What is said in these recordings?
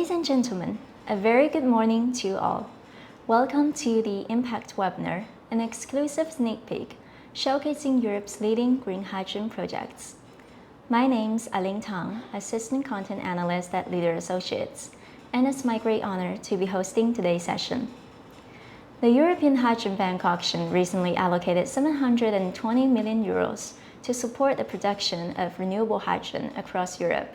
Ladies and gentlemen, a very good morning to you all. Welcome to the Impact webinar, an exclusive sneak peek showcasing Europe's leading green hydrogen projects. My name's Aling Tang, Assistant Content Analyst at Leader Associates, and it's my great honor to be hosting today's session. The European Hydrogen Bank auction recently allocated 720 million euros to support the production of renewable hydrogen across Europe.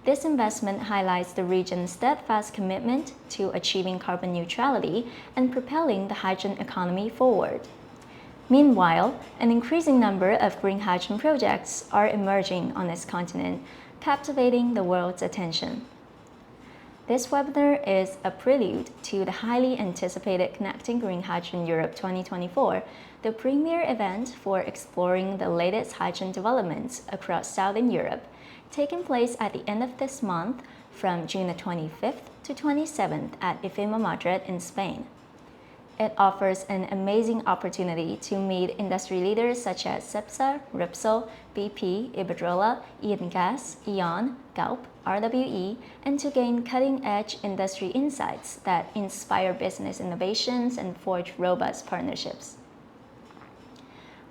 This investment highlights the region's steadfast commitment to achieving carbon neutrality and propelling the hydrogen economy forward. Meanwhile, an increasing number of green hydrogen projects are emerging on this continent, captivating the world's attention. This webinar is a prelude to the highly anticipated Connecting Green Hydrogen Europe 2024, the premier event for exploring the latest hydrogen developments across Southern Europe, taking place at the end of this month from June the 25th to 27th at IFEMA Madrid in Spain. It offers an amazing opportunity to meet industry leaders such as Cepsa, Repsol, BP, Iberdrola, Eden Gas, E.ON, Galp, RWE, and to gain cutting-edge industry insights that inspire business innovations and forge robust partnerships.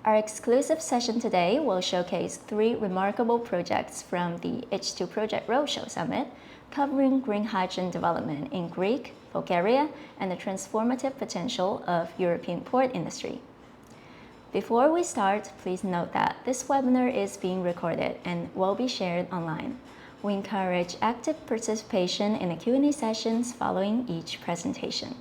Our exclusive session today will showcase 3 remarkable projects from the H2 Project Roadshow Summit, covering green hydrogen development in Greece, Bulgaria, and the transformative potential of European port industry. Before we start, please note that this webinar is being recorded and will be shared online. We encourage active participation in the Q&A sessions following each presentation.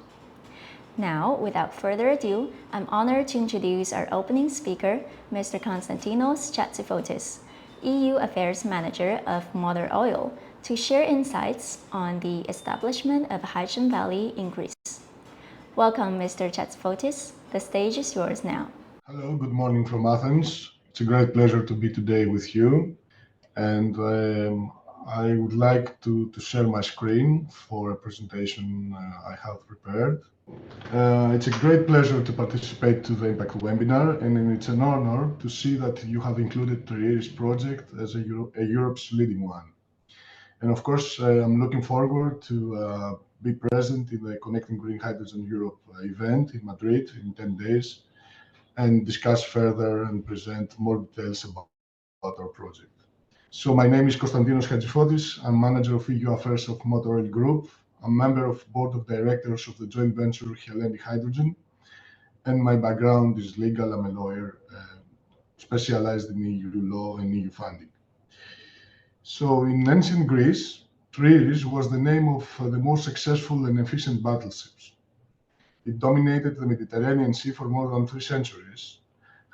Now, without further ado, I'm honored to introduce our opening speaker, Mr. Konstantinos Chatzifotis, EU Affairs Manager of Motor Oil, to share insights on the establishment of a hydrogen valley in Greece. Welcome, Mr. Chatzifotis. The stage is yours now. Hello, good morning from Athens. It's a great pleasure to be today with you. And I would like to share my screen for a presentation I have prepared. It's a great pleasure to participate to the Impact webinar, and it's an honor to see that you have included TRIĒRRS project as a Europe's leading one. And of course, I'm looking forward to be present in the Connecting Green Hydrogen Europe event in Madrid in 10 days and discuss further and present more details about our project. So my name is Konstantinos Chatzifotis. I'm manager of EU Affairs of Motor Oil Group. I'm member of board of directors of the joint venture Hellenic Hydrogen, and my background is legal. I'm a lawyer specialized in EU law and EU funding. So in ancient Greece, TRIĒRRS was the name of the most successful and efficient battleships. It dominated the Mediterranean Sea for more than 3 centuries,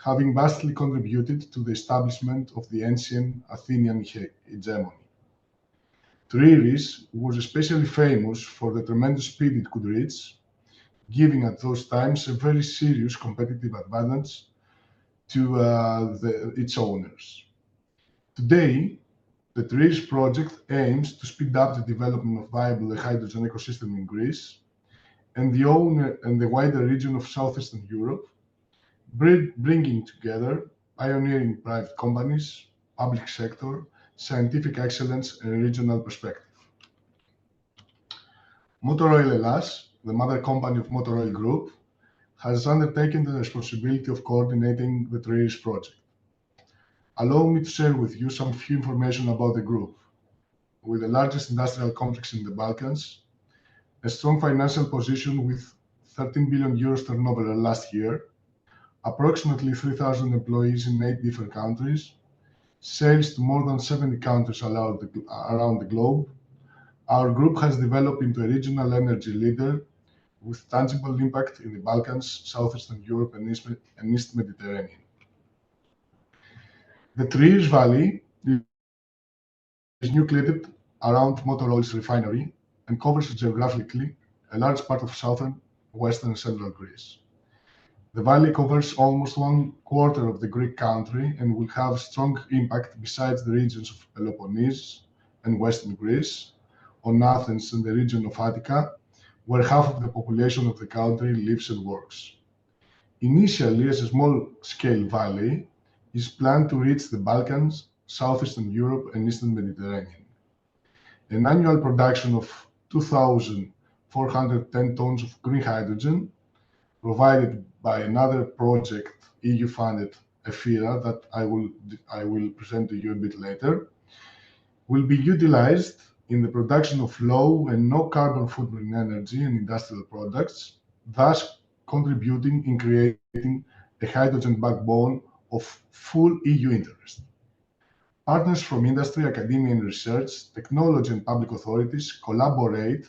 having vastly contributed to the establishment of the ancient Athenian hegemony. TRI갯RRS was especially famous for the tremendous speed it could reach, giving at those times a very serious competitive advantage to its owners. Today, the TRI갯RRS project aims to speed up the development of viable hydrogen ecosystem in Greece and the wider region of southeastern Europe, bringing together pioneering private companies, public sector, scientific excellence, and regional perspective. Motor Oil Hellas, the mother company of Motor Oil Group, has undertaken the responsibility of coordinating the TRI갯RRS project. Allow me to share with you some few information about the group. With the largest industrial complex in the Balkans, a strong financial position with 13 billion euros turnover last year, approximately 3,000 employees in 8 different countries, sales to more than 70 countries around the globe, our group has developed into a regional energy leader with tangible impact in the Balkans, Southeastern Europe, and East Mediterranean. The TRI갯RRS Valley is nucleated around Motor Oil's refinery and covers geographically a large part of southern, western, and central Greece. The valley covers almost 1/4 of the Greek country and will have strong impact besides the regions of Peloponnese and western Greece, on Athens and the region of Attica, where half of the population of the country lives and works. Initially, as a small-scale valley, is planned to reach the Balkans, Southeastern Europe, and Eastern Mediterranean. An annual production of 2,410 tons of green hydrogen provided by another project, EU-funded EFIRA, that I will present to you a bit later, will be utilized in the production of low and no carbon footprint energy and industrial products, thus contributing in creating a hydrogen backbone of full EU interest. Partners from industry, academia and research, technology and public authorities collaborate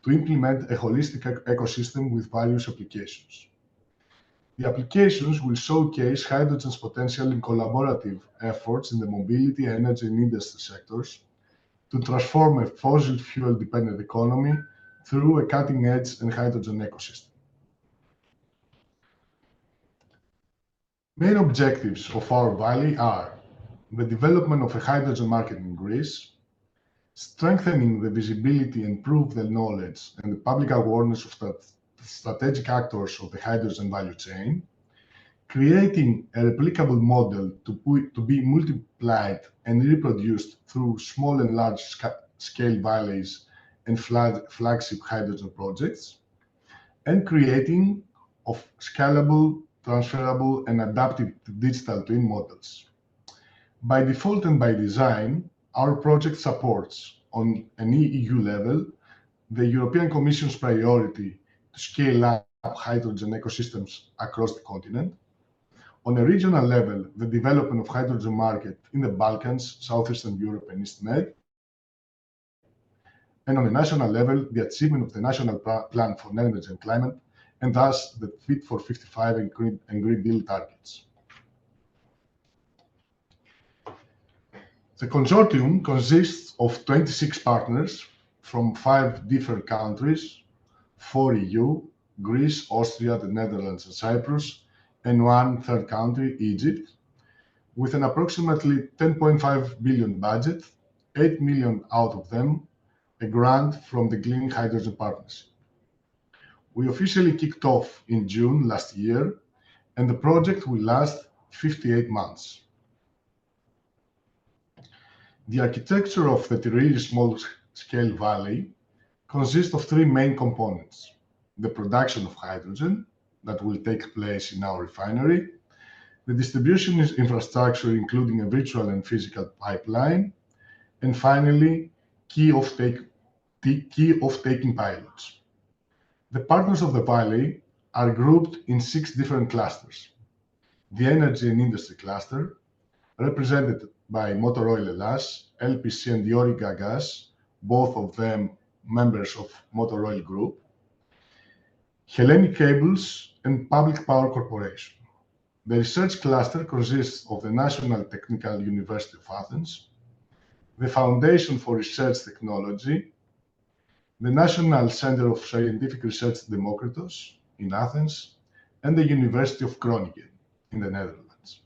to implement a holistic ecosystem with various applications. The applications will showcase hydrogen's potential in collaborative efforts in the mobility, energy and industry sectors to transform a fossil fuel dependent economy through a cutting edge and hydrogen ecosystem. Main objectives of our valley are the development of a hydrogen market in Greece, strengthening the visibility and prove the knowledge and the public awareness of strategic actors of the hydrogen value chain, creating a replicable model to be multiplied and reproduced through small and large scale valleys and flagship hydrogen projects, and creating of scalable, transferable, and adaptive digital twin models. By default and by design, our project supports, on an EU level, the European Commission's priority to scale up hydrogen ecosystems across the continent. On a regional level, the development of hydrogen market in the Balkans, Southeastern Europe, and East Med. And on a national level, the achievement of the National Plan for Energy and Climate, and thus the Fit for 55 and Green Deal targets. The consortium consists of 26 partners from 5 different countries, 4 EU, Greece, Austria, the Netherlands, and Cyprus, and 1 third country, Egypt, with an approximately 10.5 billion budget, 8 million out of them a grant from the Clean Hydrogen Partnership. We officially kicked off in June last year, and the project will last 58 months. The architecture of the TRI갯RΕS small-scale valley consists of 3 main components: the production of hydrogen that will take place in our refinery, the distribution infrastructure including a virtual and physical pipeline, and finally, key off-taking pilots. The partners of the valley are grouped in 6 different clusters. The energy and industry cluster, represented by Motor Oil Hellas, LPC and Dioriga Gas, both of them members of Motor Oil Group, Hellenic Cables, and Public Power Corporation. The research cluster consists of the National Technical University of Athens, the Foundation for Research Technology, the National Center of Scientific Research Demokritos in Athens, and the University of Groningen in the Netherlands.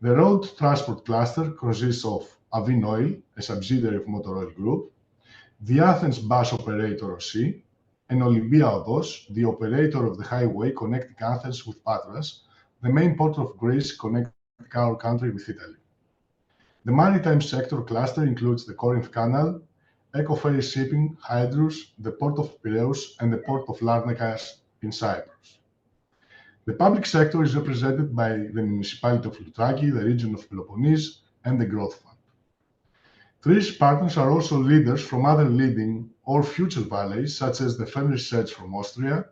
The road transport cluster consists of Avin Oil, a subsidiary of Motor Oil Group, the Athens bus operator OSI, and Olympia Odos, the operator of the highway connecting Athens with Patras, the main port of Greece connecting our country with Italy. The maritime sector cluster includes the Corinth Canal, Eco-ferry shipping, Hydrus, the port of Piraeus, and the port of Larnakas in Cyprus. The public sector is represented by the municipality of Loutraki, the region of Peloponnese, and the Growth Fund. TRI갯RΕS partners are also leaders from other leading or future valleys, such as the FEM Research from Austria,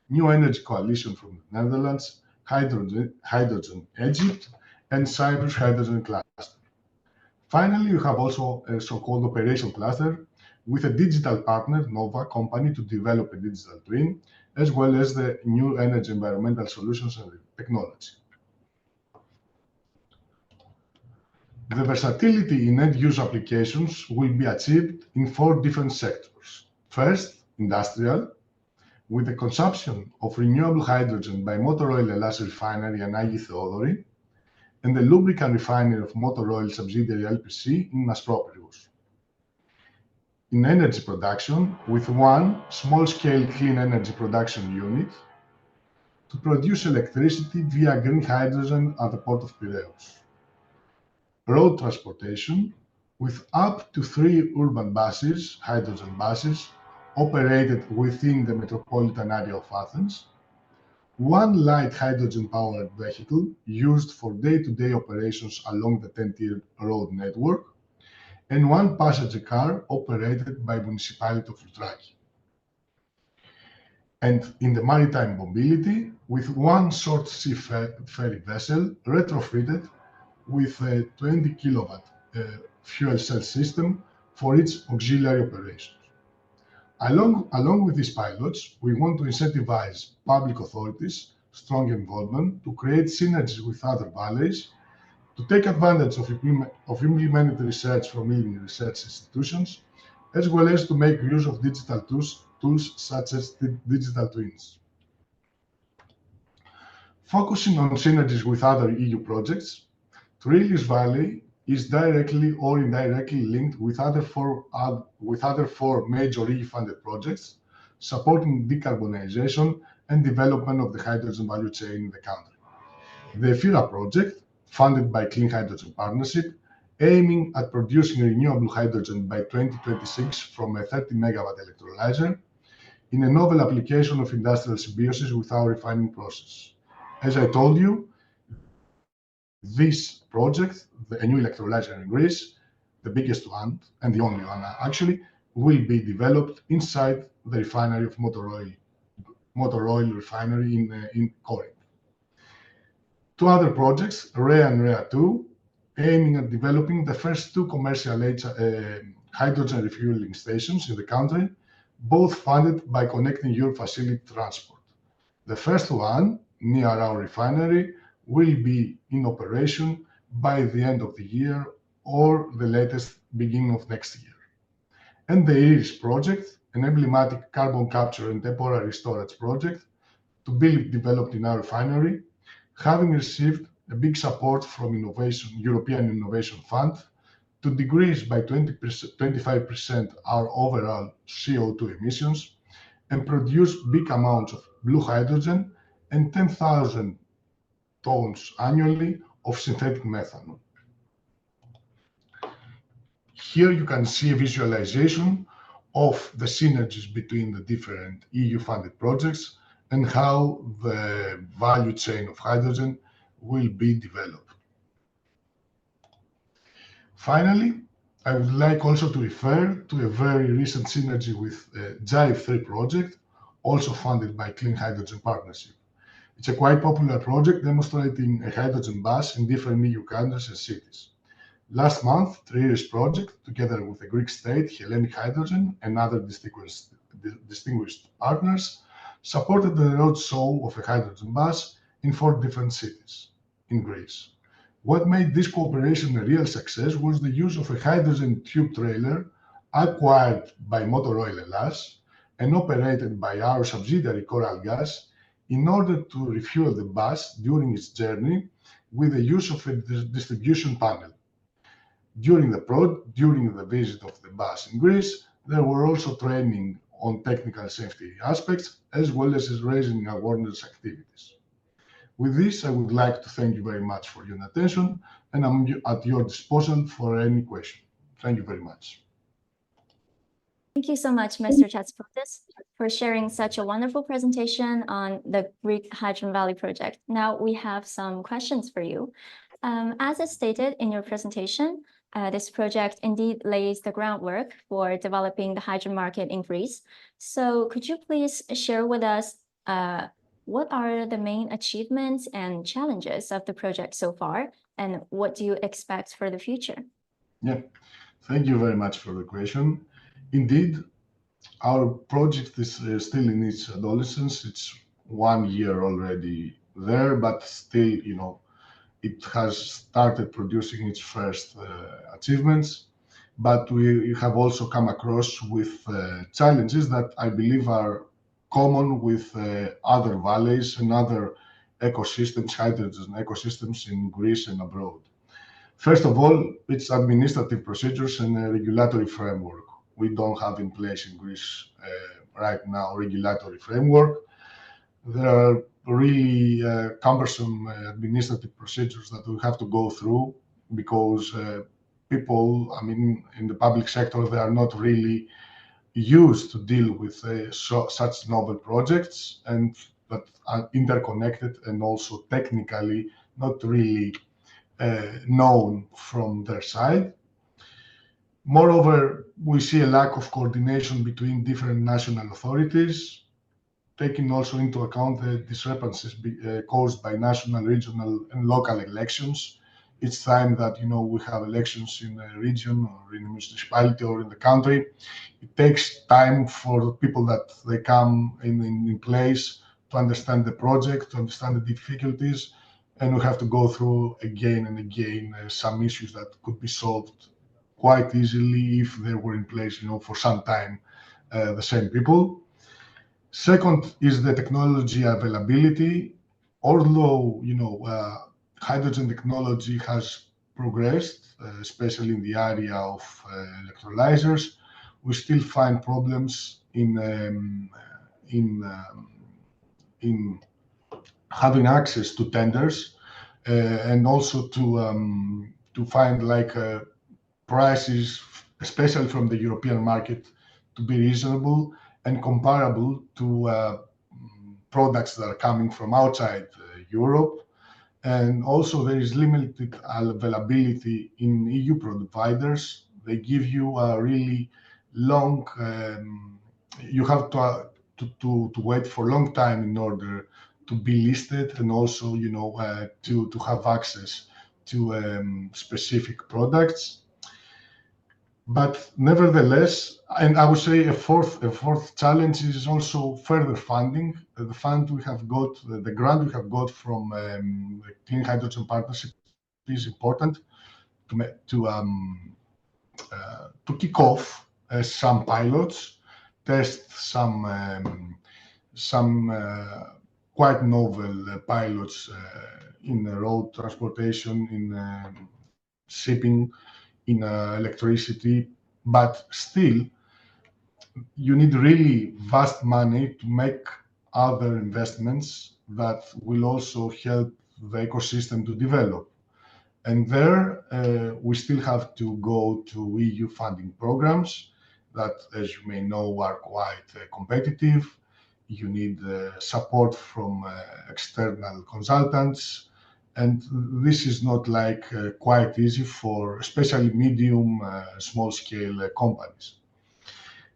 New Energy Coalition from the Netherlands, Hydrogen Egypt, and Cyprus Hydrogen Cluster. Finally, we have also a so-called operation cluster with a digital partner, Nova company, to develop a digital twin, as well as the new energy environmental solutions and technology. The versatility in end-use applications will be achieved in 4 different sectors. First, industrial, with the consumption of renewable hydrogen by Motor Oil Hellas refinery and Agioi Theodori, and the lubricant refinery of Motor Oil subsidiary LPC in Aspropyrgos. In energy production, with 1 small-scale clean energy production unit to produce electricity via green hydrogen at the port of Piraeus. Road transportation, with up to 3 urban buses, hydrogen buses, operated within the metropolitan area of Athens, one light hydrogen-powered vehicle used for day-to-day operations along the 10-tier road network, and one passenger car operated by municipality of Loutraki. And in the maritime mobility, with one short sea ferry vessel retrofitted with a 20 kilowatt fuel cell system for its auxiliary operations. Along with these pilots, we want to incentivize public authorities' strong involvement to create synergies with other valleys, to take advantage of implemented research from leading research institutions, as well as to make use of digital tools such as digital twins. Focusing on synergies with other EU projects, TRIĒRRS Valley is directly or indirectly linked with other four major EU-funded projects supporting decarbonization and development of the hydrogen value chain in the country. The H2 project, funded by Clean Hydrogen Partnership, aiming at producing renewable hydrogen by 2026 from a 30 megawatt electrolyzer in a novel application of industrial symbiosis with our refining process. As I told you, this project, a new electrolyzer in Greece, the biggest one and the only one actually, will be developed inside the refinery of Motor Oil refinery in Corinth. Two other projects, REA and REA2, aiming at developing the first two commercial hydrogen refueling stations in the country, both funded by Connecting Europe Facility Transport. The first one, near our refinery, will be in operation by the end of the year or the latest beginning of next year. And the TRI갯ΡΕΣ project, an emblematic carbon capture and temporary storage project to be developed in our refinery, having received a big support from European Innovation Fund to decrease by 25% our overall CO2 emissions and produce big amounts of blue hydrogen and 10,000 tons annually of synthetic methanol. Here you can see a visualization of the synergies between the different EU-funded projects and how the value chain of hydrogen will be developed. Finally, I would like also to refer to a very recent synergy with the H2 project, also funded by Clean Hydrogen Partnership. It's a quite popular project demonstrating a hydrogen bus in different EU countries and cities. Last month, TRI갯ΡΕΣ project, together with the Greek state, Hellenic Hydrogen, and other distinguished partners, supported the roadshow of a hydrogen bus in 4 different cities in Greece. What made this cooperation a real success was the use of a hydrogen tube trailer acquired by Motor Oil Hellas and operated by our subsidiary Coral Gas in order to refuel the bus during its journey with the use of a distribution panel. During the visit of the bus in Greece, there were also training on technical safety aspects as well as raising awareness activities. With this, I would like to thank you very much for your attention, and I'm at your disposal for any question. Thank you very much. Thank you so much, Mr. L.Chatzifotis, for sharing such a wonderful presentation on the Greek Hydrogen Valley project. Now we have some questions for you. As is stated in your presentation, this project indeed lays the groundwork for developing the hydrogen market in Greece. So could you please share with us what are the main achievements and challenges of the project so far, and what do you expect for the future? Yeah, thank you very much for the question. Indeed, our project is still in its adolescence. It's 1 year already there, but still, it has started producing its first achievements. But we have also come across with challenges that I believe are common with other valleys and other ecosystems, hydrogen ecosystems in Greece and abroad. First of all, it's administrative procedures and a regulatory framework. We don't have in place in Greece right now regulatory framework. There are really cumbersome administrative procedures that we have to go through because people, in the public sector, they are not really, used to deal with such novel projects and that are interconnected and also technically not really known from their side. Moreover, we see a lack of coordination between different national authorities, taking also into account the discrepancies caused by national, regional, and local elections. Each time that we have elections in a region or in a municipality or in the country, it takes time for people that they come in place to understand the project, to understand the difficulties, and we have to go through again and again some issues that could be solved quite easily if they were in place, for some time, the same people. Second is the technology availability. Although, hydrogen technology has progressed, especially in the area of electrolyzers, we still find problems in having access to tenders and also to find prices, especially from the European market, to be reasonable and comparable to products that are coming from outside Europe. And also there is limited availability in EU providers. They give you a really long, you have to wait for a long time in order to be listed and also, to have access to specific products. But nevertheless, and I would say a fourth challenge is also further funding. The fund we have got, the grant we have got from the Clean Hydrogen Partnership is important to kick off some pilots, test some quite novel pilots in road transportation, in shipping, in electricity, but still you need really vast money to make other investments that will also help the ecosystem to develop. And there we still have to go to EU funding programs that, as you may know, are quite competitive. You need support from external consultants. And this is not quite easy for especially medium, small-scale companies.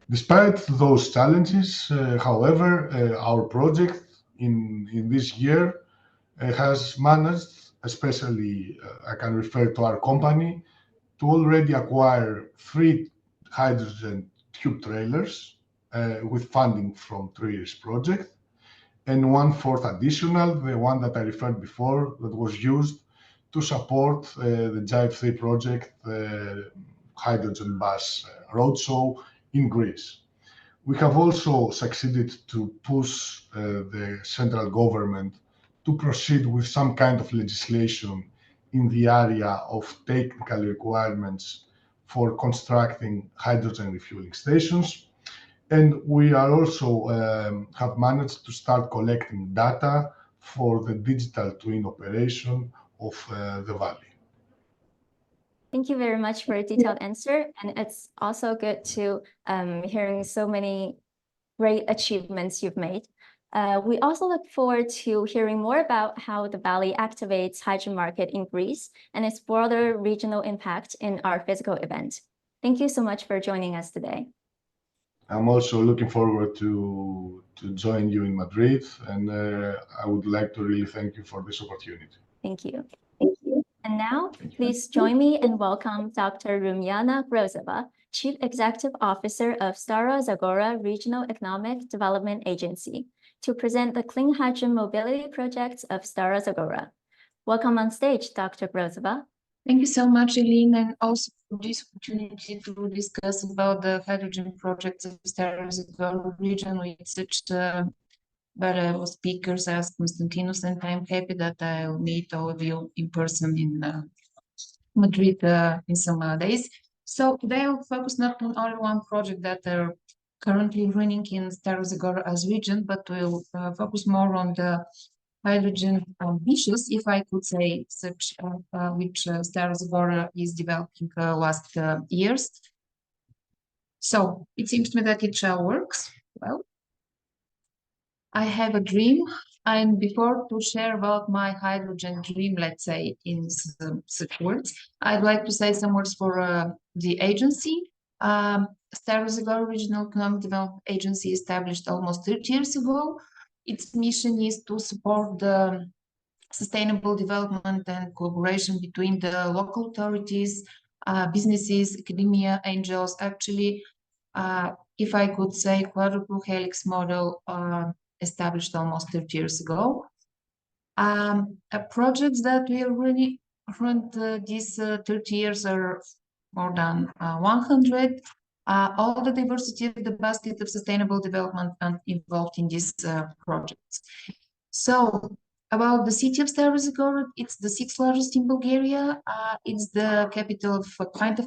Despite those challenges, however, our project in this year has managed, especially I can refer to our company, to already acquire 3 hydrogen tube trailers with funding from TRIĒRRS project, and 1/4 additional, the one that I referred before, that was used to support the H2 Project hydrogen bus roadshow in Greece. We have also succeeded to push the central government to proceed with some kind of legislation in the area of technical requirements for constructing hydrogen refueling stations. And we are also have managed to start collecting data for the digital twin operation of the valley. Thank you very much for a detailed answer. And it's also good to hearing so many great achievements you've made. We also look forward to hearing more about how the Valley activates hydrogen market in Greece and its broader regional impact in our physical event. Thank you so much for joining us today. I'm also looking forward to join you in Madrid, and I would like to really thank you for this opportunity. Thank you. And now, please join me in welcome Dr. Rumiana Grozeva, Chief Executive Officer of Stara Zagora Regional Economic Development Agency, to present the clean hydrogen mobility projects of Stara Zagora. Welcome on stage, Dr. Grozeva. Thank you so much, Eileen, and also for this opportunity to discuss about the hydrogen projects of Stara Zagora region with such valuable speakers as Konstantinos, and I'm happy that I'll meet all of you in person in Madrid in some days. So today I'll focus not on only one project that are currently running in Stara Zagora as region, but we'll focus more on the hydrogen ambitions, if I could say such, which Stara Zagora is developing last years. So it seems to me that it shall works. Well, I have a dream, and before to share about my hydrogen dream, let's say in such words, I'd like to say some words for the agency. Zagora Regional Economic Development Agency, established almost 30 years ago. Its mission is to support the sustainable development and collaboration between the local authorities, businesses, academia, angels. Actually, if I could say, quadruple helix model established almost 30 years ago. Projects that we already run these 30 years are more than 100. All the diversity of the basket of sustainable development and involved in these projects. So about the city of Zagora, it's the 6th largest in Bulgaria. It's the capital of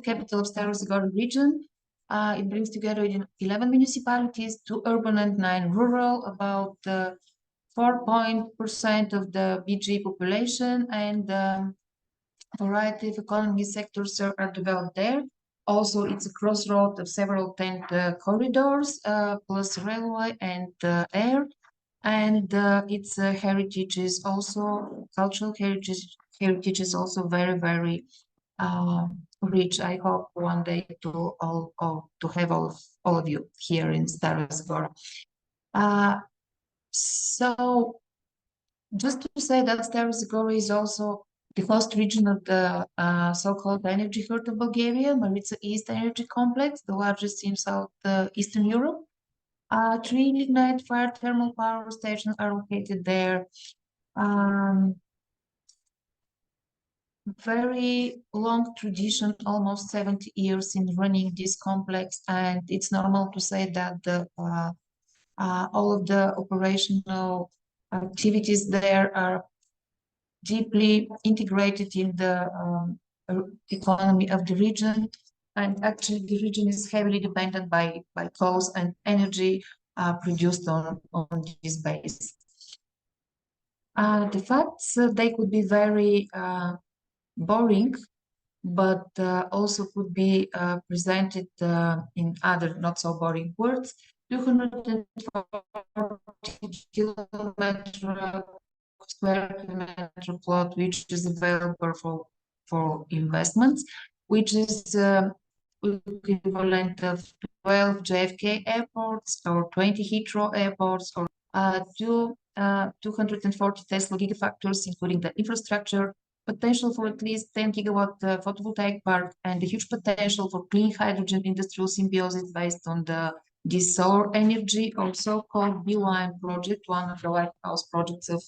capital of Zagora region. It brings together 11 municipalities, 2 urban and 9 rural, about 4% of the BG population, and a variety of economy sectors are developed there. Also, it's a crossroad of several 10 corridors, plus railway and air. And its heritage is also, cultural heritage is also very, very rich. I hope one day to have all of you here in Zagora. So just to say that Zagora is also the host region of the so-called energy hub of Bulgaria, Maritsa East Energy Complex, the largest in South Eastern Europe. 3 lignite-fired thermal power stations are located there. Very long tradition, almost 70 years in running this complex, and it's normal to say that the all of the operational activities there are deeply integrated in the economy of the region, and actually the region is heavily dependent by coals and energy produced on this base. The facts, they could be very boring, but also could be presented in other not so boring words. 240 square kilometer plot, which is available for investments, which is equivalent of 12 JFK airports or 20 Heathrow airports, or 240 Tesla gigafactories, including the infrastructure, potential for at least 10 gigawatt photovoltaic park, and a huge potential for clean hydrogen industrial symbiosis based on this solar energy, also called Beeline project, one of the lighthouse projects of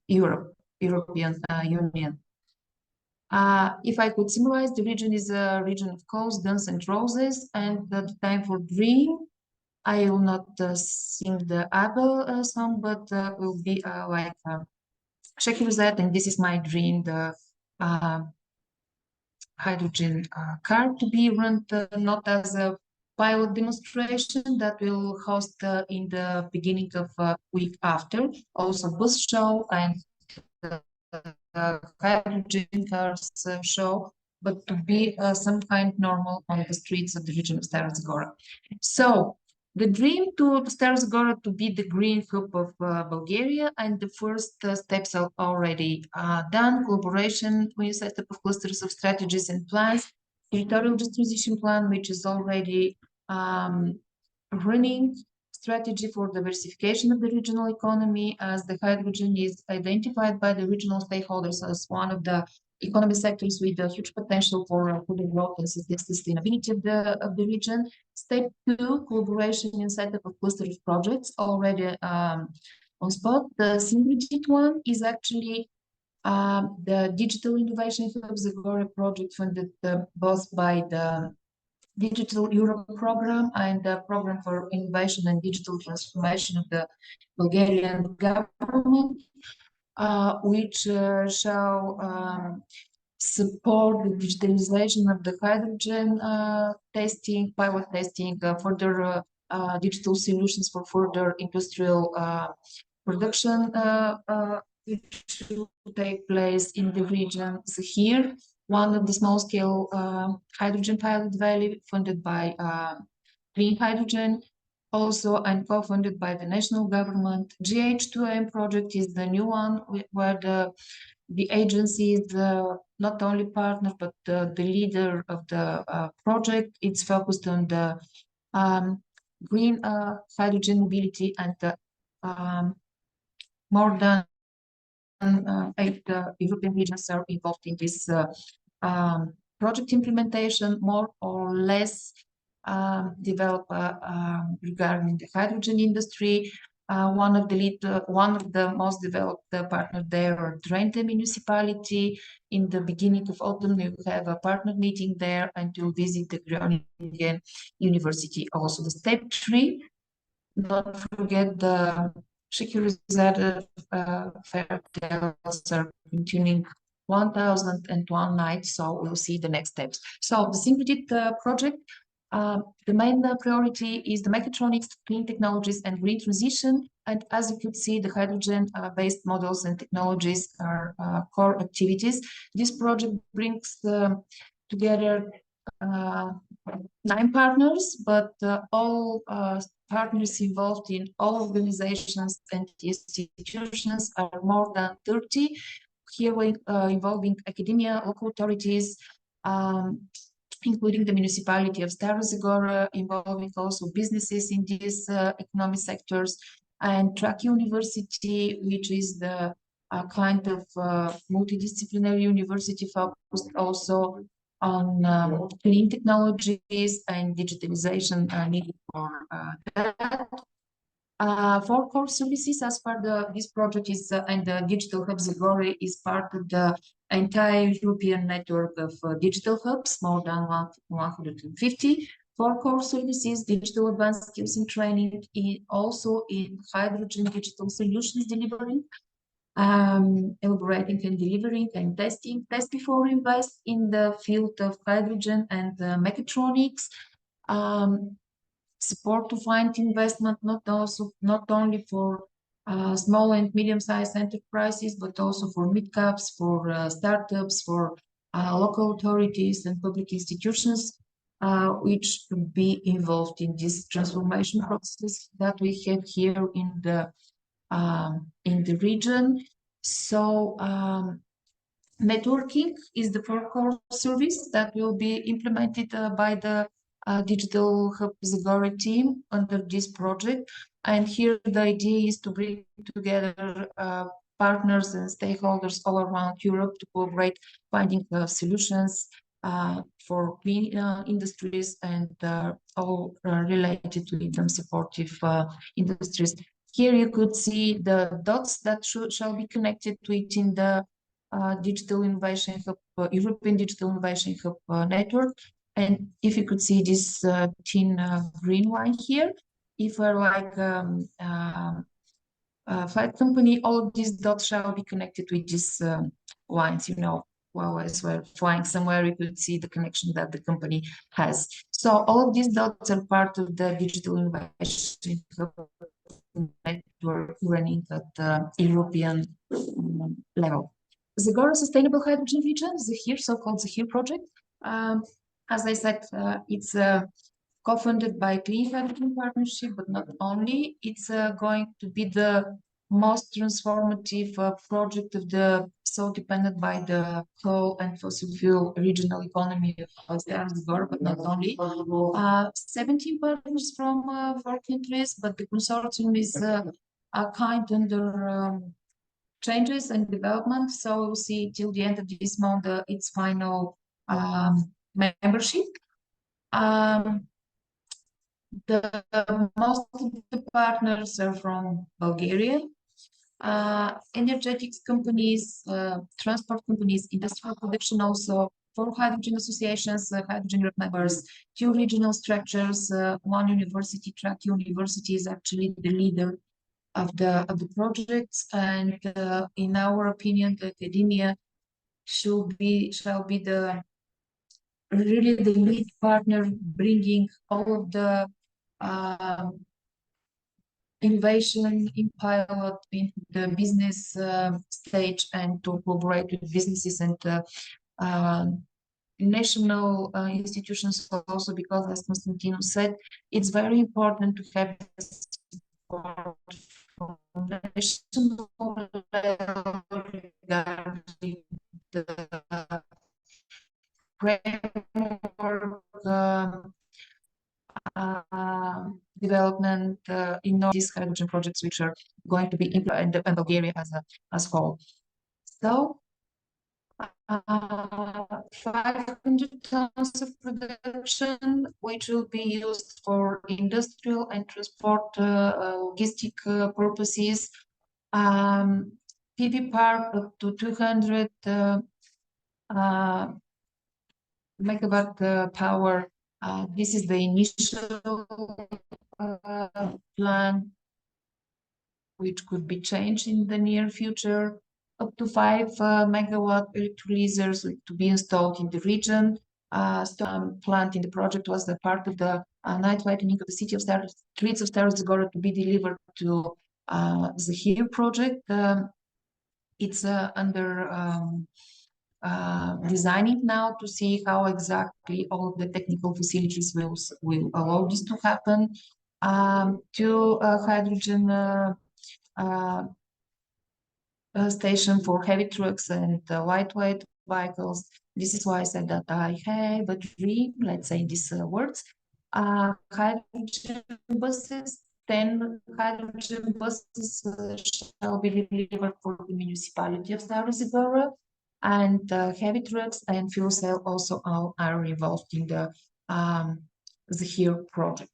European Union. If I could summarize, the region is a region of coals, guns, and roses, and the time for dream. I will not sing the Abel song, but will be like TRIÄRÄS, and this is my dream, the hydrogen car to be run not as a pilot demonstration that will host in the beginning of week after, also bus show and hydrogen cars show, but to be some kind normal on the streets of the region of Zagora. So the dream to Zagora to be the green hub of Bulgaria, and the first steps are already done. Collaboration with set up of clusters of strategies and plans, territorial transition plan, which is already running, strategy for diversification of the regional economy, as the hydrogen is identified by the regional stakeholders as one of the economy sectors with a huge potential for the growth and sustainability of the region. Step 2, collaboration in setup of cluster of projects already on spot. The single-digit one is actually the Digital Innovation Hub Zagora project, funded both by the Digital Europe program and the program for innovation and digital transformation of the Bulgarian government, which shall support the digitalization of the hydrogen testing, pilot testing, further digital solutions for further industrial production, which will take place in the region. So here, one of the small-scale hydrogen pilot valley funded by Clean Hydrogen, also and co-funded by the national government. GH2M project is the new one where the agency is not only partner but the leader of the project. It's focused on the green hydrogen mobility, and more than 8 European regions are involved in this project implementation, more or less develop regarding the hydrogen industry. One of the most developed partner there are Drenthe municipality. In the beginning of autumn, we will have a partner meeting there, and we'll visit the Groningen University. Also, the step 3. Don't forget the TRIÄRRØS fair tales are continuing 1001 nights, so we'll see the next steps. So the Simply project, the main priority is the mechatronics, clean technologies, and green transition. And as you could see, the hydrogen-based models and technologies are core activities. This project brings together 9 partners, but all partners involved in all organizations and institutions are more than 30. Here involving academia, local authorities, including the municipality of Stara Zagora, involving also businesses in these economic sectors, and TRIÄRRØS University, which is the kind of multidisciplinary university focused also on clean technologies and digitalization needed for that. 4 core services as part of this project is, and the Digital Hub Zagora is part of the entire European network of digital hubs, more than 150. 4 core services, digital advanced skills and training, also in hydrogen digital solutions delivering, elaborating and delivering and testing. Test before invest in the field of hydrogen and mechatronics. Support to find investment, not only for small and medium-sized enterprises, but also for mid-caps, for startups, for local authorities and public institutions, which could be involved in this transformation process that we have here in the region. So networking is the core service that will be implemented by the Digital Hub Zagora team under this project. And here the idea is to bring together partners and stakeholders all around Europe to cooperate, finding solutions for clean industries and all related to them supportive industries. Here you could see the dots that shall be connected to it in the Digital Innovation Hub, European Digital Innovation Hub network. And if you could see this thin green line here, if we're like a flight company, all of these dots shall be connected with these lines, you know. Well, as we're flying somewhere, you could see the connection that the company has. So all of these dots are part of the Digital Innovation Hub network running at the European level. Zagora Sustainable Hydrogen Region, the so-called the project. As I said, it's co-funded by Clean Hydrogen Partnership, but not only. It's going to be the most transformative project of the so dependent by the coal and fossil fuel regional economy of Zagora, but not only. 17 partners from 4 countries, but the consortium is kind under changes and development. So we'll see till the end of this month its final membership. The most of the partners are from Bulgaria. Energetics companies, transport companies, industrial production also, 4 hydrogen associations, hydrogen Europe members, 2 regional structures, 1 university. TRIÄRRØS University is actually the leader of the projects, and in our opinion, the academia shall be the really the lead partner, bringing all of the innovation in pilot in the business stage, and to cooperate with businesses and national institutions also, because, as Konstantinos said, it's very important to have support from national level regarding the framework development in all these hydrogen projects which are going to be implemented in Bulgaria as whole. So 500 tons of production, which will be used for industrial and transport logistic purposes. PV park up to 200 megawatt power. This is the initial plan, which could be changed in the near future. Up to 5 megawatt electrolyzers to be installed in the region. Plant in the project was the part of the night whitening of the city of streets of Zagora to be delivered to the HERE project. It's under designing now to see how exactly all the technical facilities will allow this to happen. To hydrogen station for heavy trucks and lightweight vehicles. This is why I said that I have a dream, let's say these words. Hydrogen buses, 10 hydrogen buses shall be delivered for the municipality of Zagora, and heavy trucks and fuel cell also are involved in the HERE project.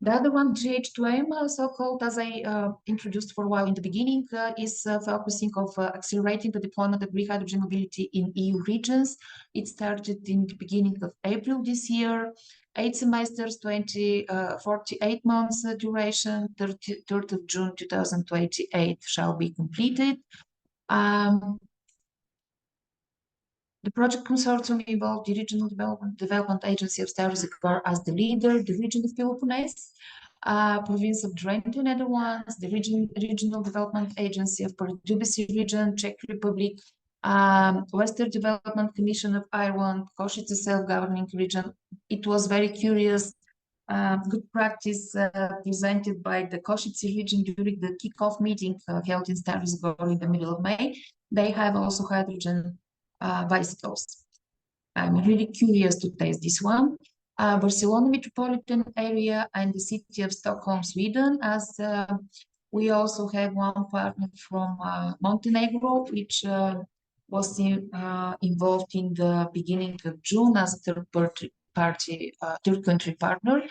The other one, H2 so-called, as I introduced for a while in the beginning, is focusing of accelerating the deployment of green hydrogen mobility in EU regions. It started in the beginning of April this year, 8 semesters, 48 months duration, 3rd of June 2028 shall be completed. The project consortium involved the Regional Development Agency of Zagora as the leader, the region of Peloponnese, province of Drenthe, Netherlands, the Regional Development Agency of Pardubice region, Czech Republic, Western Development Commission of Ireland, Košice self-governing region. It was very curious, good practice presented by the Košice region during the kickoff meeting held in Zagora in the middle of May. They have also hydrogen bicycles. I'm really curious to test this one. Barcelona metropolitan area and the city of Stockholm, Sweden, as we also have one partner from Montenegro, which was involved in the beginning of June as a third country partner.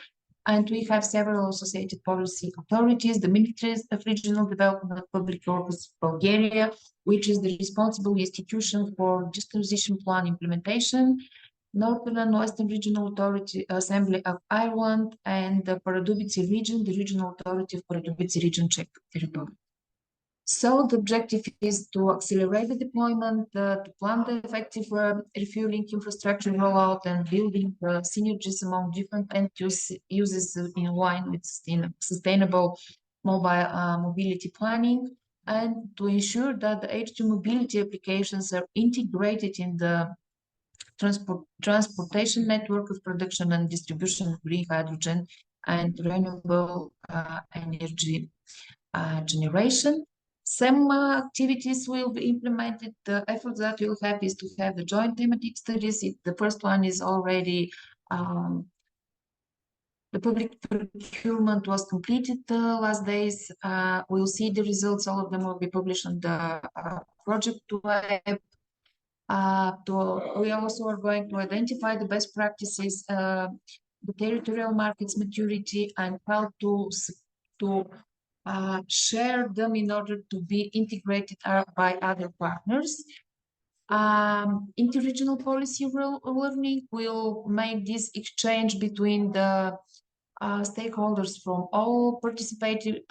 And we have several associated policy authorities, the Ministries of Regional Development of Public Works Bulgaria, which is the responsible institution for transition plan implementation, Northern and Western Regional Authority Assembly of Ireland, and the Pardubice region, the Regional Authority of Pardubice region, Czech Republic. So the objective is to accelerate the deployment, to plan the effective refueling infrastructure rollout and building synergies among different end uses in line with sustainable mobile mobility planning, and to ensure that the H2 mobility applications are integrated in the transportation network of production and distribution of green hydrogen and renewable energy generation. Some activities will be implemented. The effort that we'll have is to have the joint thematic studies. The first one is already, the public procurement was completed last days. We'll see the results. All of them will be published on the project web. We also are going to identify the best practices, the territorial markets maturity, and how to share them in order to be integrated by other partners. Interregional policy learning will make this exchange between the stakeholders from all participated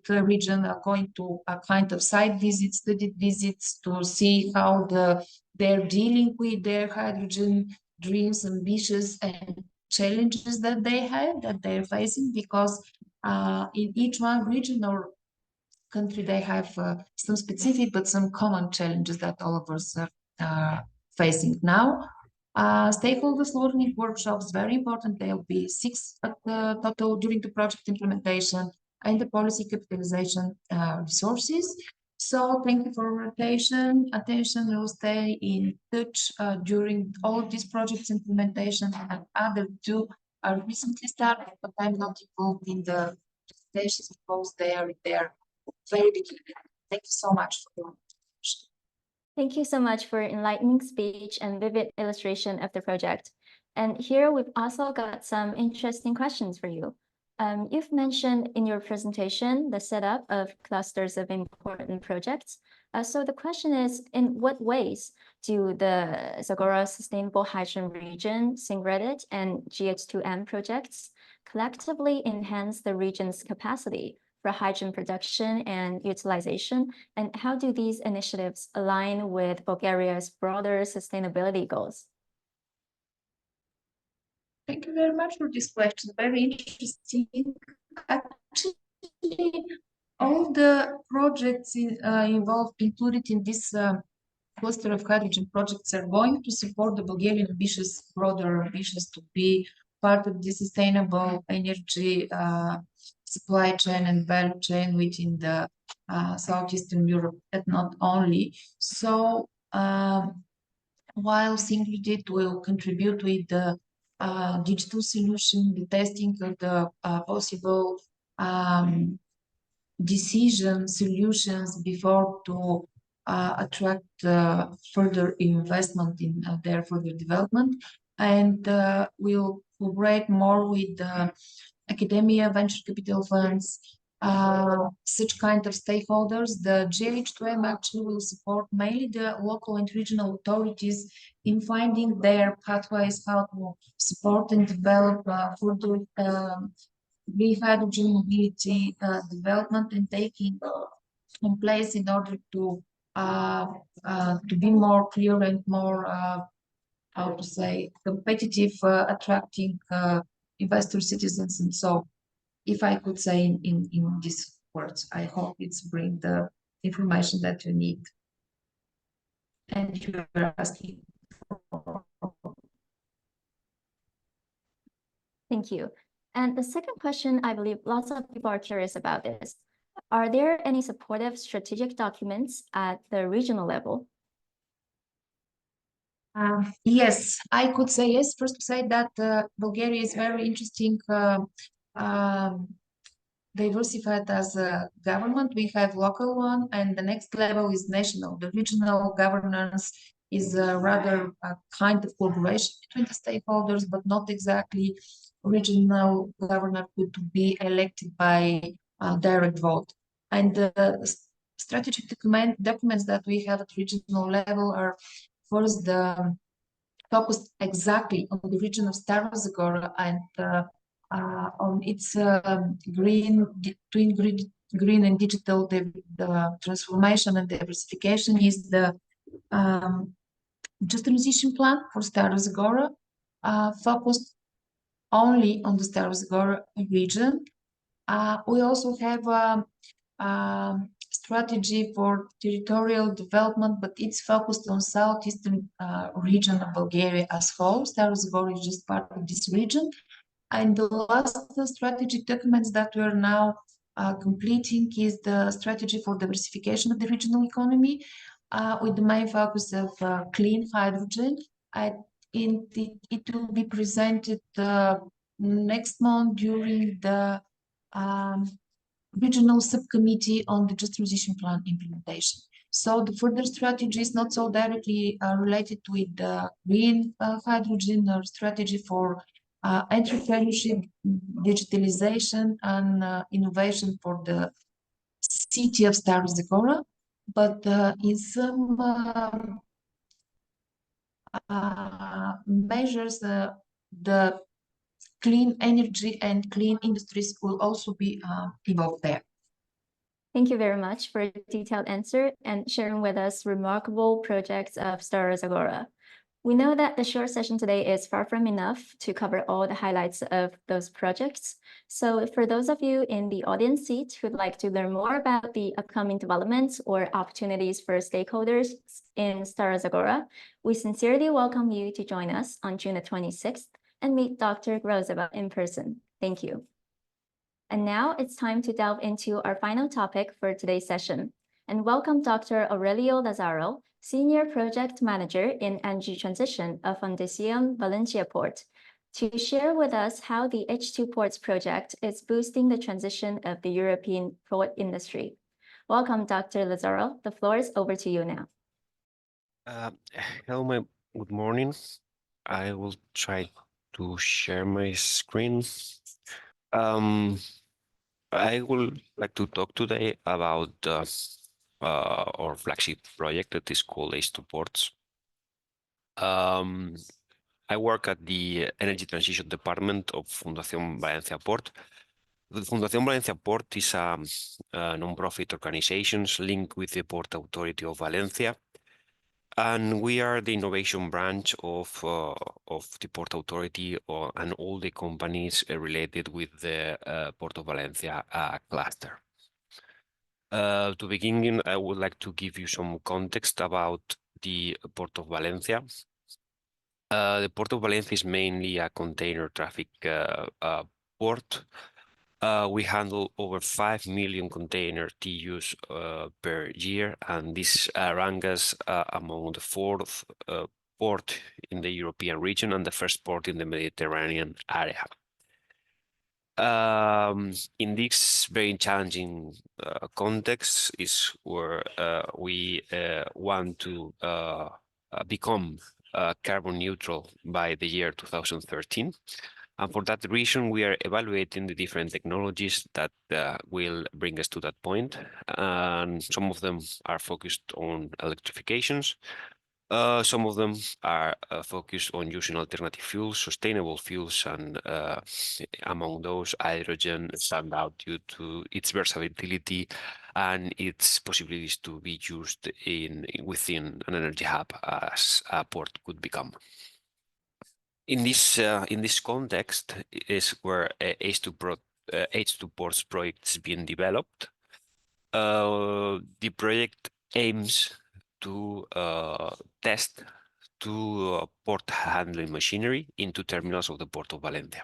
region are going to a kind of site visits, study visits, to see how they're dealing with their hydrogen dreams, ambitions, and challenges that they're facing, because in each one region or country they have some specific but some common challenges that all of us facing now. Stakeholders learning workshops, very important. There will be 6 at the total during the project implementation, and the policy capitalization resources. So thank you for your attention. We'll stay in touch during all these projects implementation, and other 2 are recently started, but I'm not involved in the presentations because they are very beginning. Thank you so much for your attention. Thank you so much for enlightening speech and vivid illustration of the project. And here we've also got some interesting questions for you. You've mentioned in your presentation the setup of clusters of important projects. So the question is, in what ways do the Zagora Sustainable Hydrogen Region, SynREDIT, and GH2M projects collectively enhance the region's capacity for hydrogen production and utilization? And how do these initiatives align with Bulgaria's broader sustainability goals? Thank you very much for this question. Very interesting. Actually, all the projects included in this cluster of hydrogen projects are going to support the Bulgarian broader ambitions to be part of the sustainable energy supply chain and value chain within the Southeastern Europe, and not only. So while SynREDIT will contribute with the digital solution, the testing of the possible decision solutions before to attract further investment in their further development, and we'll collaborate more with academia, venture capital funds, such kind of stakeholders. The GH2M actually will support mainly the local and regional authorities in finding their pathways, how to support and develop further green hydrogen mobility development and taking in place in order to be more clear and more how to say competitive, attracting investor citizens. And so, if I could say in these words, I hope it's bring the information that you need and you are asking for. Thank you. And the second question, I believe lots of people are curious about this. Are there any supportive strategic documents at the regional level? Yes, I could say yes. First to say that Bulgaria is very interesting, diversified as a government. We have local one, and the next level is national. The regional governance is rather a kind of collaboration between the stakeholders, but not exactly regional governor could be elected by direct vote. And the strategic documents that we have at regional level are first focused exactly on the region of Stara Zagora and on its green and digital the transformation and diversification is the just transition plan for Stara Zagora, focused only on the Stara Zagora region. We also have a strategy for territorial development, but it's focused on southeastern region of Bulgaria as whole. Stara Zagora is just part of this region. And the last strategic documents that we are now completing is the strategy for diversification of the regional economy, with the main focus of clean hydrogen. It will be presented next month during the regional subcommittee on the Just Transition Plan implementation. So the further strategy is not so directly related with the green hydrogen or strategy for entrepreneurship, digitalization, and innovation for the city of Stara Zagora, but in some measures, the clean energy and clean industries will also be involved there. Thank you very much for a detailed answer and sharing with us remarkable projects of Stara Zagora. We know that the short session today is far from enough to cover all the highlights of those projects. So for those of you in the audience seat who'd like to learn more about the upcoming developments or opportunities for stakeholders in Zagora, we sincerely welcome you to join us on June the 26th and meet Dr. Grozeva in person. Thank you. And now it's time to delve into our final topic for today's session and welcome Dr. Aurelio Lazaro, Senior Project Manager in Energy Transition of Fundación Valencia Port, to share with us how the H2 Ports project is boosting the transition of the European port industry. Welcome, Dr. Lazaro. The floor is over to you now. Hello, good morning. I will try to share my screen. I would like to talk today about our flagship project that is called H2 Ports. I work at the Energy Transition Department of Fundación Valencia Port. The Fundación Valencia Port is a non-profit organization linked with the Port Authority of Valencia. And we are the innovation branch of the Port Authority and all the companies related with the Port of Valencia cluster. To begin, I would like to give you some context about the Port of Valencia. The Port of Valencia is mainly a container traffic port. We handle over 5 million container TEUs per year, and this ranks us among the fourth port in the European region and the first port in the Mediterranean area. In this very challenging context is where we want to become carbon neutral by the year 2013. And for that reason, we are evaluating the different technologies that will bring us to that point. And some of them are focused on electrifications. Some of them are focused on using alternative fuels, sustainable fuels, and among those, hydrogen stand out due to its versatility and its possibilities to be used within an energy hub as a port could become. In this context is where H2 Ports project is being developed. The project aims to test two port handling machinery into terminals of the Port of Valencia.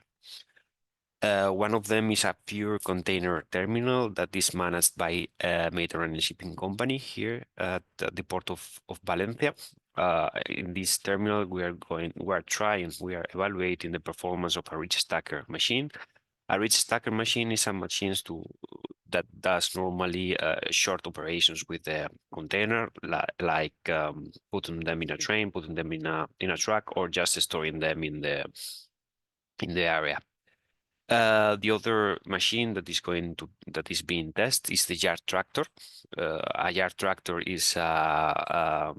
One of them is a pure container terminal that is managed by a Mediterranean shipping company here at the Port of Valencia. In this terminal, we are evaluating the performance of a ridge stacker machine. A ridge stacker machine is a machine that does normally short operations with the container, like putting them in a train, putting them in a truck, or just storing them in the area. The other machine that is being tested is the yard tractor. A yard tractor is a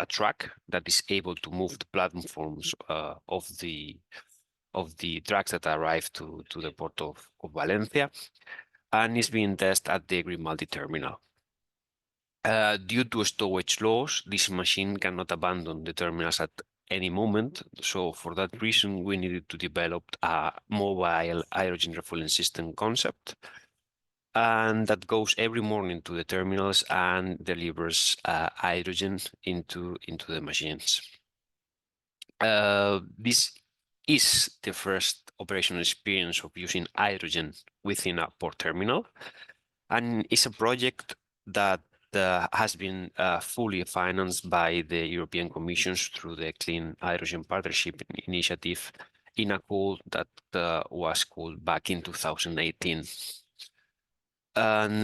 truck that is able to move the platforms of the trucks that arrive to the Port of Valencia, and is being tested at the Grimaldi terminal. Due to stowage laws, this machine cannot abandon the terminals at any moment. So for that reason, we needed to develop a mobile hydrogen refueling system concept, and that goes every morning to the terminals and delivers hydrogen into the machines. This is the first operational experience of using hydrogen within a port terminal, and it's a project that has been fully financed by the European Commission through the Clean Hydrogen Partnership Initiative in a call that was called back in 2018. And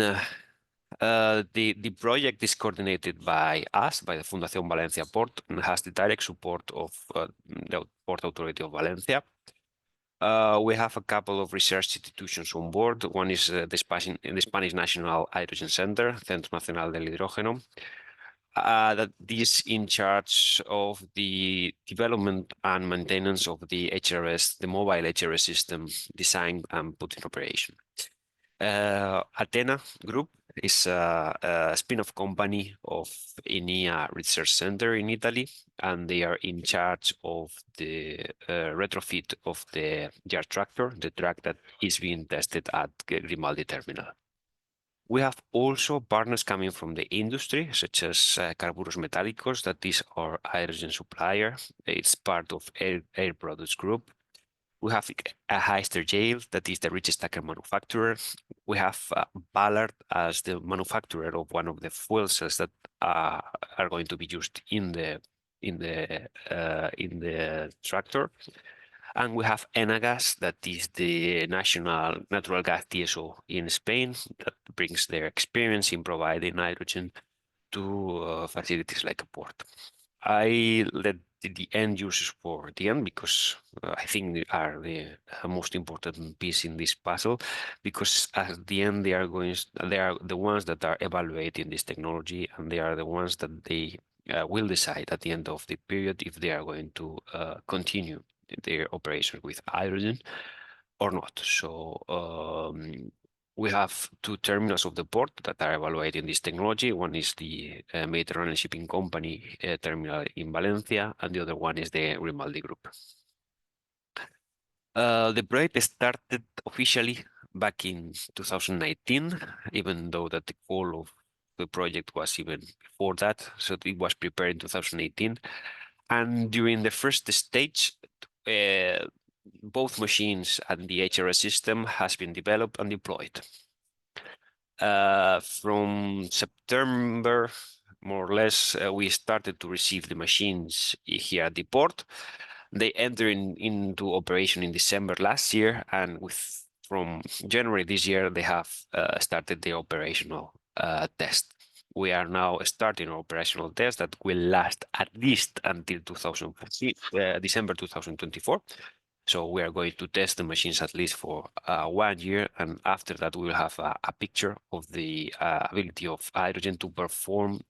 the project is coordinated by us, by the Fundación Valencia Port, and has the direct support of the Port Authority of Valencia. We have a couple of research institutions on board. One is the Spanish National Hydrogen Center, Centro Nacional del Hidrógeno, that is in charge of the development and maintenance of the HRS, the mobile HRS system designed and put in operation. Athena Group is a spin-off company of INEA Research Center in Italy, and they are in charge of the retrofit of the yard tractor, the truck that is being tested at Grimaldi terminal. We have also partners coming from the industry, such as Carburos Metálicos, that is our hydrogen supplier. It's part of Air Products Group. We have a Heister Jail, that is the Riches Stacker manufacturer. We have Ballard as the manufacturer of one of the fuel cells that are going to be used in the tractor. And we have Enagas, that is the national natural gas TSO in Spain, that brings their experience in providing hydrogen to facilities like a port. I let the end users for the end because I think they are the most important piece in this puzzle, because at the end they are the ones that are evaluating this technology, and they are the ones that they will decide at the end of the period if they are going to continue their operation with hydrogen or not. So we have two terminals of the port that are evaluating this technology. One is the Mediterranean Shipping Company terminal in Valencia, and the other one is the Grimaldi Group. The project started officially back in 2019, even though that the goal of the project was even before that. So it was prepared in 2018. And during the first stage, both machines and the HRS system has been developed and deployed. From September, more or less, we started to receive the machines here at the port. They entered into operation in December last year, and from January this year, they have started the operational test. We are now starting an operational test that will last at least until December 2024. So we are going to test the machines at least for 1 year, and after that we will have a picture of the ability of hydrogen to perform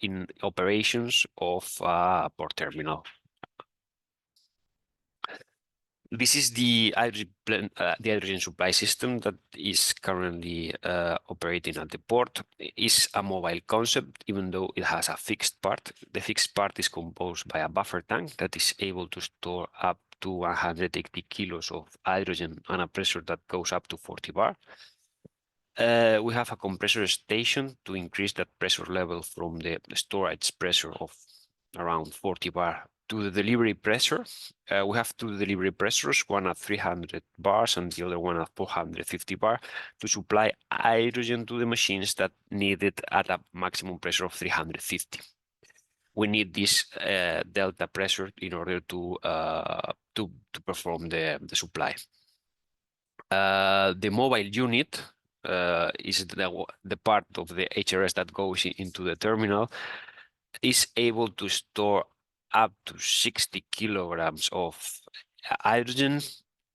in operations of port terminal. This is the hydrogen supply system that is currently operating at the port. It is a mobile concept, even though it has a fixed part. The fixed part is composed by a buffer tank that is able to store up to 180 kilos of hydrogen and a pressure that goes up to 40 bar. We have a compressor station to increase that pressure level from the storage pressure of around 40 bar to the delivery pressure. We have two delivery pressures, one at 300 bars and the other one at 450 bar, to supply hydrogen to the machines that need it at a maximum pressure of 350. We need this delta pressure in order to perform the supply. The mobile unit is the part of the HRS that goes into the terminal, is able to store up to 60 kilograms of hydrogen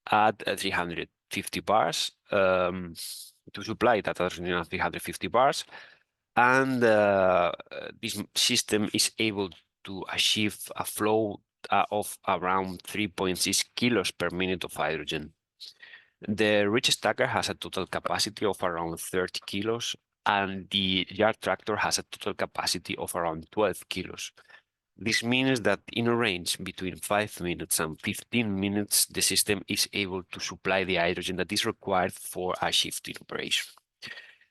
at 350 bars to supply that hydrogen at 350 bars. And this system is able to achieve a flow of around 3.6 kilos per minute of hydrogen. The Riches Stacker has a total capacity of around 30 kilos, and the yard tractor has a total capacity of around 12 kilos. This means that in a range between 5 minutes and 15 minutes, the system is able to supply the hydrogen that is required for a shift in operation.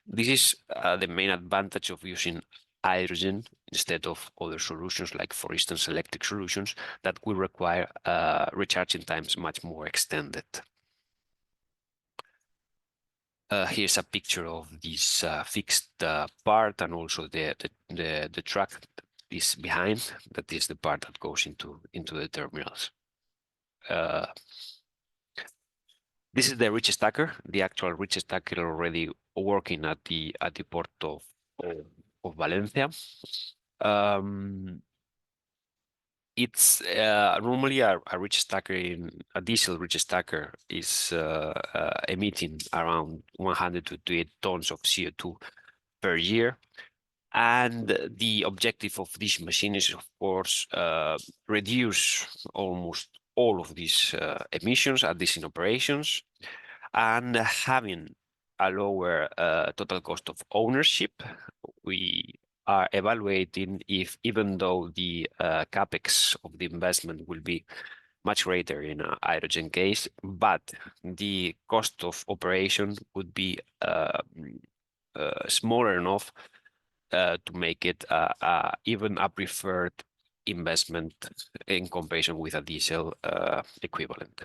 This is the main advantage of using hydrogen instead of other solutions, like, for instance, electric solutions that will require recharging times much more extended. Here's a picture of this fixed part, and also the truck that is behind. That is the part that goes into the terminals. This is the Riches Stacker, the actual Riches Stacker already working at the port of Valencia. It's normally a Riches Stacker, a diesel Riches Stacker is emitting around 128 tons of CO2 per year. And the objective of this machine is, of course, reduce almost all of these emissions at these operations, and having a lower total cost of ownership. We are evaluating if, even though the capex of the investment will be much greater in a hydrogen case, but the cost of operation would be smaller enough to make it even a preferred investment in comparison with a diesel equivalent.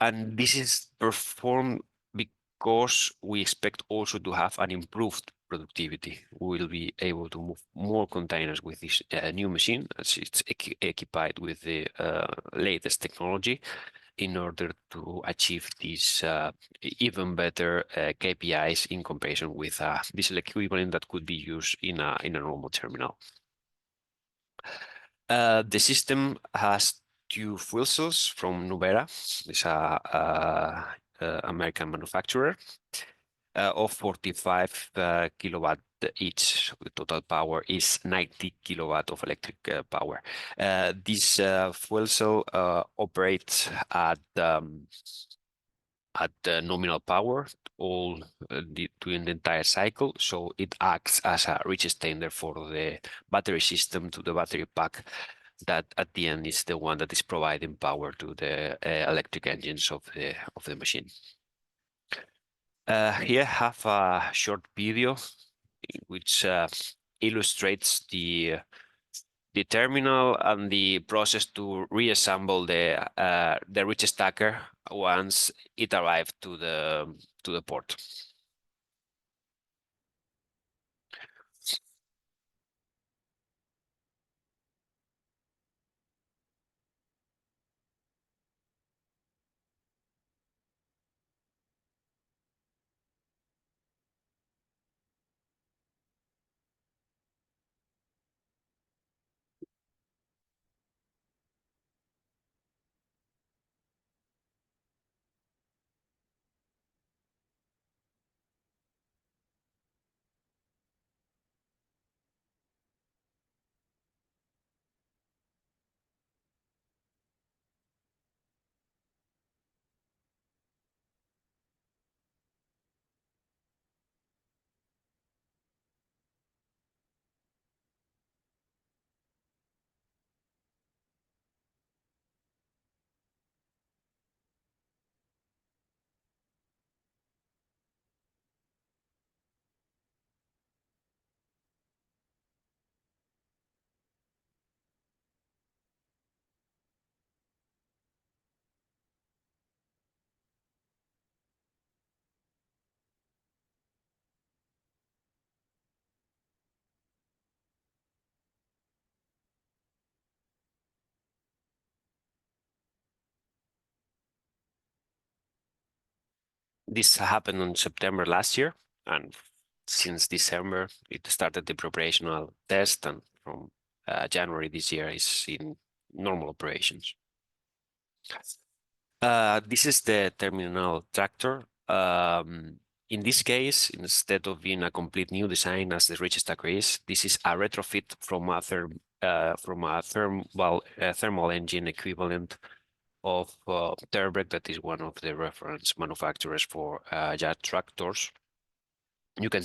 And this is performed because we expect also to have an improved productivity. We will be able to move more containers with this new machine, as it's equipped with the latest technology, in order to achieve these even better KPIs in comparison with a diesel equivalent that could be used in a normal terminal. The system has two fuel cells from Nuvera. It's a American manufacturer of 45 kilowatt each. The total power is 90 kilowatt of electric power. This fuel cell operates at nominal power during the entire cycle, so it acts as a rich extender for the battery system to the battery pack that at the end is the one that is providing power to the electric engines of the machine. Here I have a short video which illustrates the terminal and the process to reassemble the rich stacker once it arrived to the port. This happened in September last year, and since December it started the operational test, and from January this year is in normal operations. This is the terminal tractor. In this case, instead of being a complete new design as the rich stacker is, this is a retrofit from a thermal engine equivalent of TRIÄRRES, that is one of the reference manufacturers for jet tractors. You can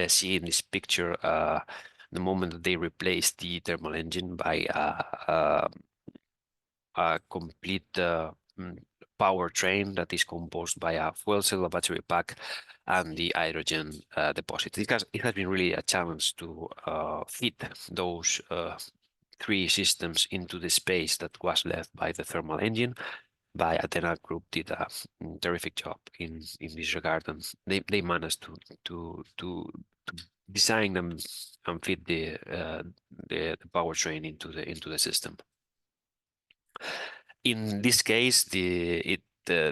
see in this picture the moment that they replace the thermal engine by a complete powertrain that is composed by a fuel cell, a battery pack, and the hydrogen deposit. It has been really a challenge to fit those three systems into the space that was left by the thermal engine. By Athena Group did a terrific job in this regard, and they managed to design them and fit the powertrain into the system. In this case, the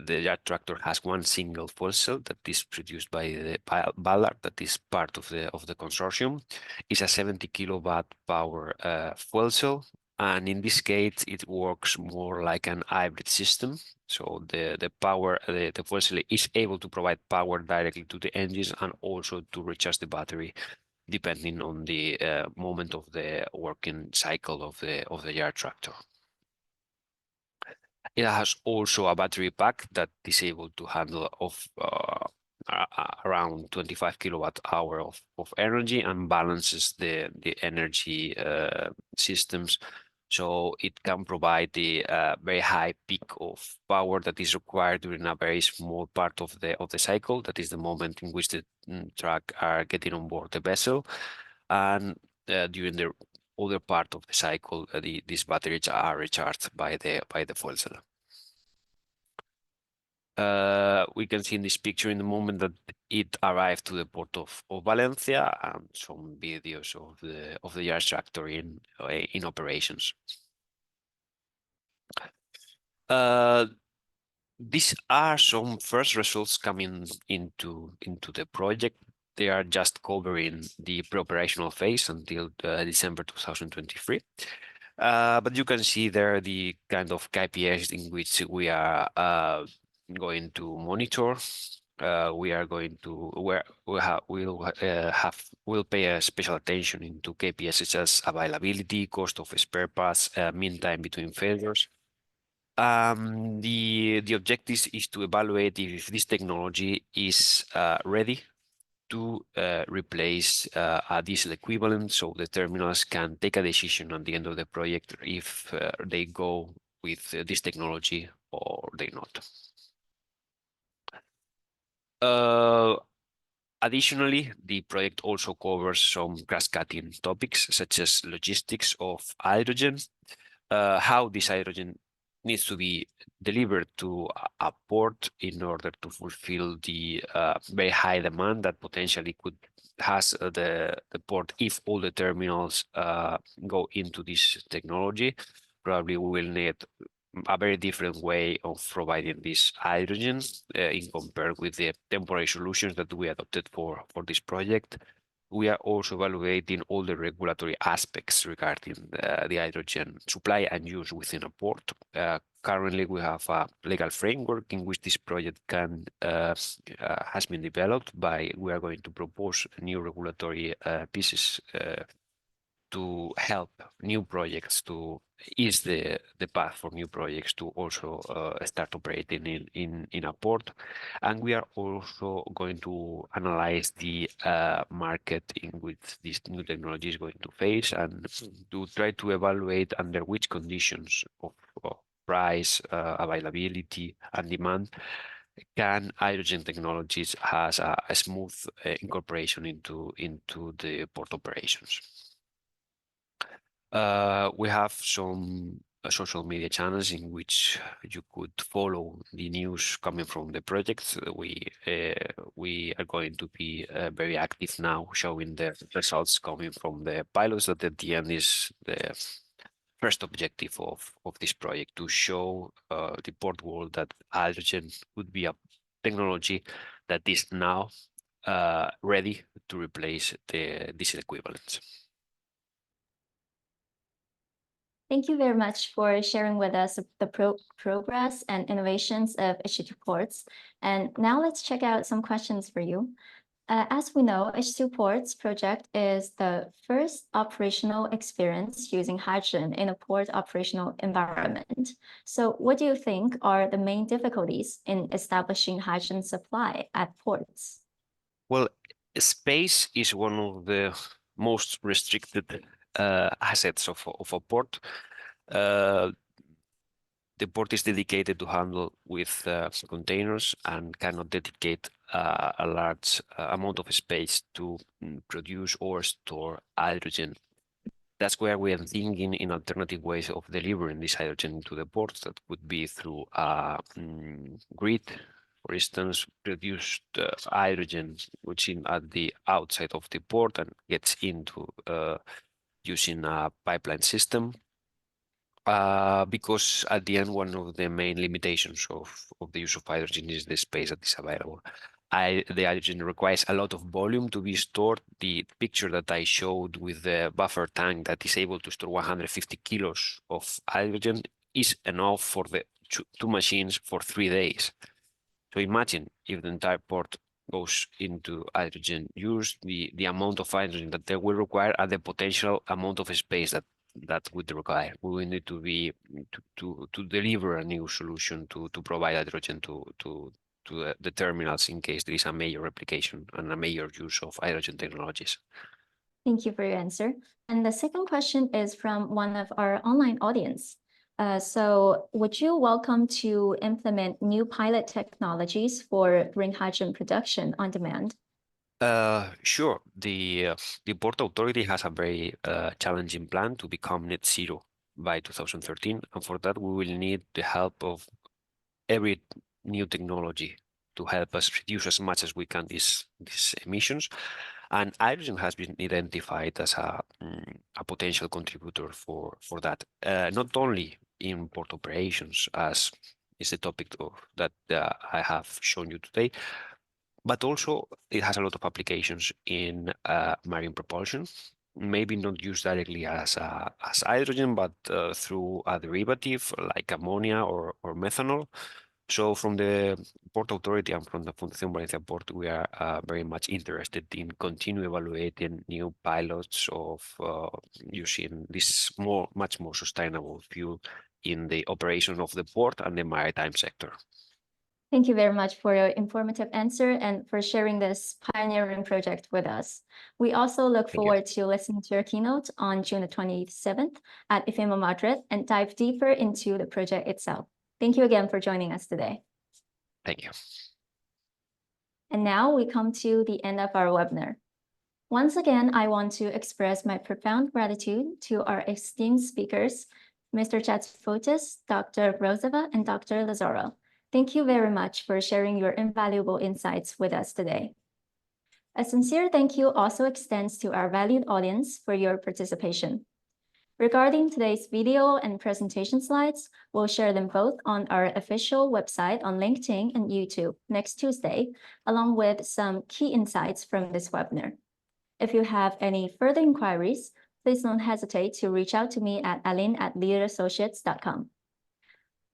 jet tractor has one single fuel cell that is produced by the Ballard, that is part of the consortium. It's a 70 kilowatt power fuel cell, and in this case it works more like an hybrid system. So the fuel cell is able to provide power directly to the engines and also to recharge the battery depending on the moment of the working cycle of the jet tractor. It has also a battery pack that is able to handle around 25 kilowatt hour of energy and balances the energy systems. So it can provide the very high peak of power that is required during a very small part of the cycle. That is the moment in which the truck are getting on board the vessel, and during the other part of the cycle, these batteries are recharged by the fuel cell. We can see in this picture in the moment that it arrived to the port of Valencia, and some videos of the yard tractor in operations. These are some first results coming into the project. They are just covering the pre-operational phase until December 2023. But you can see there the kind of KPIs in which we are going to monitor. We are going to we'll pay a special attention into KPIs such as availability, cost of spare parts, mean time between failures. The objective is to evaluate if this technology is ready to replace a diesel equivalent, so the terminals can take a decision at the end of the project if they go with this technology or they not. Additionally, the project also covers some cross-cutting topics such as logistics of hydrogen, how this hydrogen needs to be delivered to a port in order to fulfill the very high demand that potentially has the port if all the terminals go into this technology. Probably we will need a very different way of providing this hydrogen in compared with the temporary solutions that we adopted for this project. We are also evaluating all the regulatory aspects regarding the hydrogen supply and use within a port. Currently, we have a legal framework in which this project has been developed. We are going to propose new regulatory pieces to help new projects, to ease the path for new projects to also start operating in a port. And we are also going to analyze the market in which this new technology is going to face, and to try to evaluate under which conditions of price, availability, and demand can hydrogen technologies has a smooth incorporation into the port operations. We have some social media channels in which you could follow the news coming from the project. We are going to be very active now, showing the results coming from the pilots. That at the end is the first objective of this project, to show the port world that hydrogen would be a technology that is now ready to replace the diesel equivalents. Thank you very much for sharing with us the progress and innovations of H2 Ports. And now let's check out some questions for you. As we know, H2 Ports project is the first operational experience using hydrogen in a port operational environment. So what do you think are the main difficulties in establishing hydrogen supply at ports? Well, space is one of the most restricted assets of a port. The port is dedicated to handle with containers and cannot dedicate a large amount of space to produce or store hydrogen. That's where we are thinking in alternative ways of delivering this hydrogen to the ports. That would be through a grid, for instance, produced hydrogen, which is at the outside of the port and gets into using a pipeline system. Because at the end, one of the main limitations of the use of hydrogen is the space that is available. The hydrogen requires a lot of volume to be stored. The picture that I showed with the buffer tank that is able to store 150 kilos of hydrogen is enough for the two machines for 3 days. So imagine if the entire port goes into hydrogen use, the amount of hydrogen that they will require and the potential amount of space that would require. We will need to be to deliver a new solution to provide hydrogen to to the terminals in case there is a major replication and a major use of hydrogen technologies. Thank you for your answer. And the second question is from one of our online audience. So would you welcome to implement new pilot technologies for green hydrogen production on demand? Sure. The Port Authority has a very challenging plan to become net zero by 2013, and for that we will need the help of every new technology to help us reduce as much as we can these emissions. And hydrogen has been identified as a potential contributor for that, not only in port operations, as is the topic that I have shown you today, but also it has a lot of applications in marine propulsion, maybe not used directly as hydrogen, but through a derivative like ammonia or methanol. So from the Port Authority and from the Fundación Valencia Port, we are very much interested in continue evaluating new pilots of using this much more sustainable fuel in the operation of the port and the maritime sector. Thank you very much for your informative answer and for sharing this pioneering project with us. We also look forward to listening to your keynote on June the 27th at IFEMA Madrid and dive deeper into the project itself. Thank you again for joining us today. Thank you. And now we come to the end of our webinar. Once again, I want to express my profound gratitude to our esteemed speakers, Mr. L.Chatzifotis, Dr. Grozeva, and Dr. Zagora. Thank you very much for sharing your invaluable insights with us today. A sincere thank you also extends to our valued audience for your participation. Regarding today's video and presentation slides, we'll share them both on our official website on LinkedIn and YouTube next Tuesday, along with some key insights from this webinar. If you have any further inquiries, please don't hesitate to reach out to me at aline@leaderassociates.com.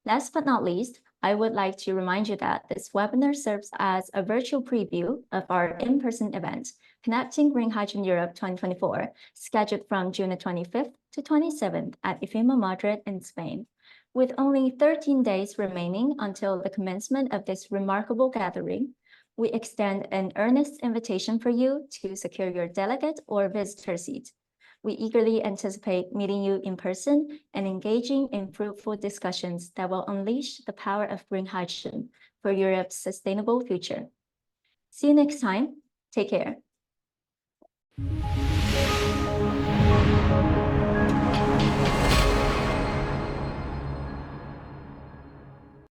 Last but not least, I would like to remind you that this webinar serves as a virtual preview of our in-person event, Connecting Green Hydrogen Europe 2024, scheduled from June 25th to 27th at IFEMA Madrid in Spain. With only 13 days remaining until the commencement of this remarkable gathering, we extend an earnest invitation for you to secure your delegate or visitor seat. We eagerly anticipate meeting you in person and engaging in fruitful discussions that will unleash the power of green hydrogen for Europe's sustainable future. See you next time. Take care.